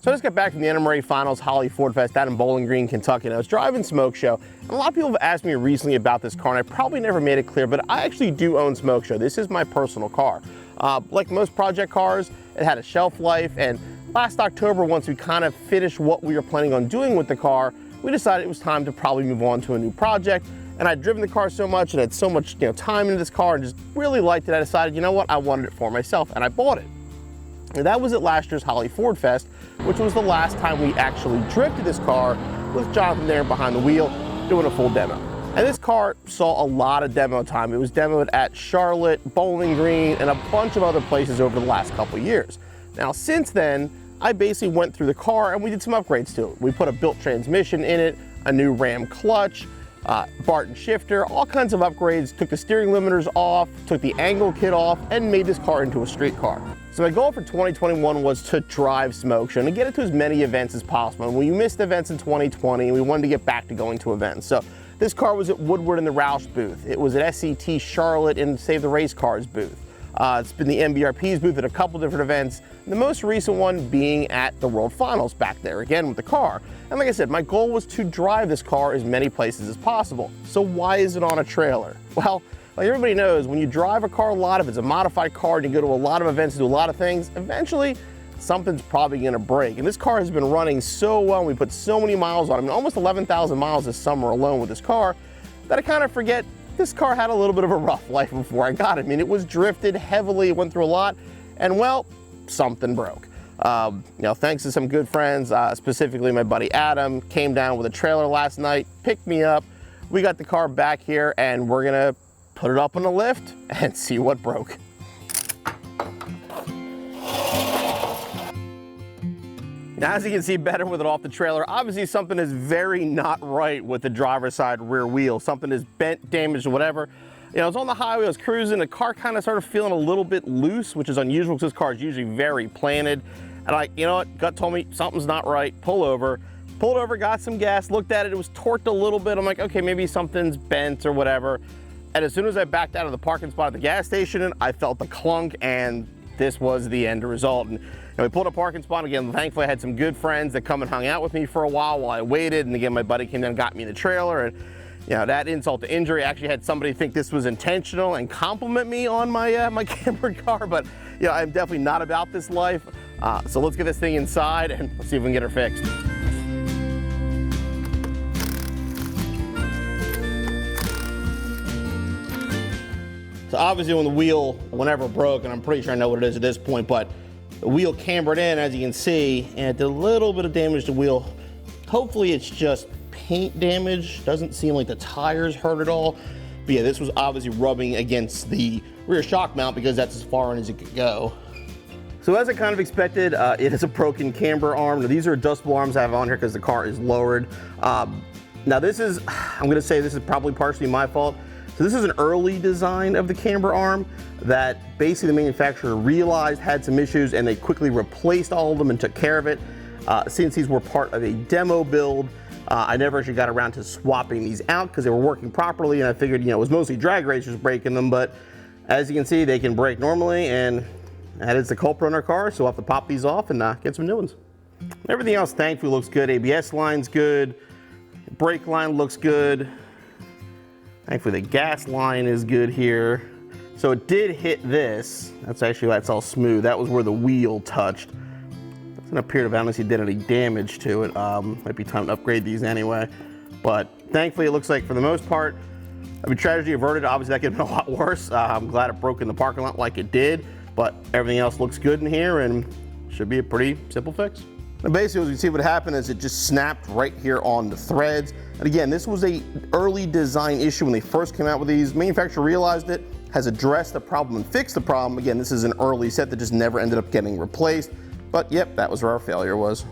So I just got back from the NMRA Finals Holley Ford Fest out in Bowling Green, Kentucky, and I was driving Smoke Show. And a lot of people have asked me recently about this car, and I probably never made it clear, but I actually do own Smoke Show. This is my personal car. Like most project cars, it had a shelf life, and last October, once we kind of finished what we were planning on doing with the car, we decided it was time to probably move on to a new project. And I'd driven the car so much and had so much time into this car and just really liked it. I decided, you know what, I wanted it for myself, and I bought it. And that was at last year's Holley Ford Fest, which was the last time we actually drifted this car with Jonathan there behind the wheel doing a full demo. And this car saw a lot of demo time. It was demoed at Charlotte, Bowling Green, and a bunch of other places over the last couple of years. Now, since then, I basically went through the car and we did some upgrades to it. We put a built transmission in it, a new Ram clutch, Barton shifter, all kinds of upgrades, took the steering limiters off, took the angle kit off, and made this car into a street car. So my goal for 2021 was to drive Smoke Show and to get it to as many events as possible. And we missed events in 2020 and we wanted to get back to going to events. So this car was at Woodward in the Roush booth. It was at SCT Charlotte in Save the Race Cars booth. It's been the MBRP's booth at a couple different events, the most recent one being at the World Finals back there again with the car. And like I said, my goal was to drive this car as many places as possible. So why is it on a trailer? Well, like everybody knows, when you drive a car a lot, if it's a modified car and you go to a lot of events and do a lot of things, eventually something's probably gonna break. And this car has been running so well, we put so many miles on it, I mean, almost 11,000 miles this summer alone with this car, that I kind of forget this car had a little bit of a rough life before I got it. I mean, it was drifted heavily, it went through a lot, and well, something broke. Thanks to some good friends, specifically my buddy Adam, came down with a trailer last night, picked me up. We got the car back here and we're gonna put it up on the lift and see what broke. Now, as you can see better with it off the trailer, obviously something is very not right with the driver's side rear wheel. Something is bent, damaged, or whatever. I was on the highway, I was cruising, the car kind of started feeling a little bit loose, which is unusual because this car is usually very planted. And you know what, gut told me something's not right, pull over. Pulled over, got some gas, looked at it, it was torqued a little bit. I'm like, okay, maybe something's bent or whatever. And as soon as I backed out of the parking spot at the gas station, I felt the clunk, and this was the end result. And we pulled a parking spot again. Thankfully, I had some good friends that come and hung out with me for a while I waited. And again, my buddy came down and got me in the trailer. And that insult to injury, I actually had somebody think this was intentional and compliment me on my my Camber car. But I'm definitely not about this life. So let's get this thing inside and let's see if we can get her fixed. So obviously when the wheel, whenever it broke, and I'm pretty sure I know what it is at this point, but the wheel cambered in, as you can see, and it did a little bit of damage to the wheel. Hopefully it's just paint damage. Doesn't seem like the tires hurt at all. But yeah, this was obviously rubbing against the rear shock mount because that's as far in as it could go. So as I kind of expected, it is a broken camber arm. Now, these are adjustable arms I have on here because the car is lowered. Now this is, I'm gonna say this is probably partially my fault. So this is an early design of the camber arm that basically the manufacturer realized had some issues and they quickly replaced all of them and took care of it. Since these were part of a demo build, I never actually got around to swapping these out because they were working properly, and I figured, it was mostly drag racers breaking them, but as you can see, they can break normally, and that is the culprit on our car, so we'll have to pop these off and get some new ones. Everything else thankfully looks good. ABS line's good, brake line looks good. Thankfully the gas line is good here. So it did hit this. That's actually why it's all smooth. That was where the wheel touched. Doesn't appear to have honestly did any damage to it. Might be time to upgrade these anyway. But thankfully it looks like for the most part, tragedy averted. Obviously that could have been a lot worse. I'm glad it broke in the parking lot like it did, but everything else looks good in here and should be a pretty simple fix. And basically, as you can see, what happened is it just snapped right here on the threads. And again, this was a early design issue when they first came out with these. Manufacturer realized it, has addressed the problem and fixed the problem. Again, this is an early set that just never ended up getting replaced. But yep, that was where our failure was.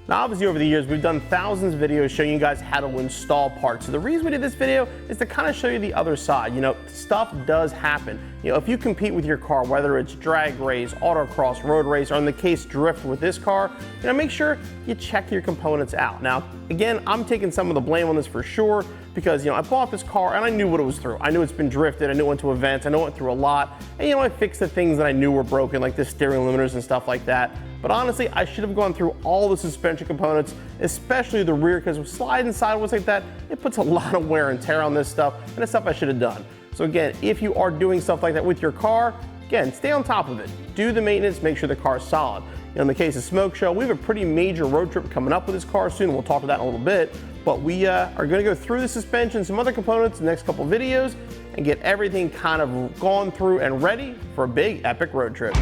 Now obviously over the years, we've done thousands of videos showing you guys how to install parts. So the reason we did this video is to kind of show you the other side. Stuff does happen. If you compete with your car, whether it's drag race, autocross, road race, or in the case drift with this car, make sure you check your components out. Now, again, I'm taking some of the blame on this for sure because, I bought this car and I knew what it was through. I knew it's been drifted, I knew it went to events, I knew it went through a lot, and I fixed the things that I knew were broken, like the steering limiters and stuff like that. But honestly, I should have gone through all the suspension components, especially the rear, because with sliding sideways like that, it puts a lot of wear and tear on this stuff, and it's stuff I should have done. So again, if you are doing stuff like that with your car, again, stay on top of it. Do the maintenance, make sure the car is solid. In the case of Smoke Show, we have a pretty major road trip coming up with this car soon. We'll talk about that in a little bit. But we are going to go through the suspension, some other components in the next couple videos, and get everything kind of gone through and ready for a big epic road trip.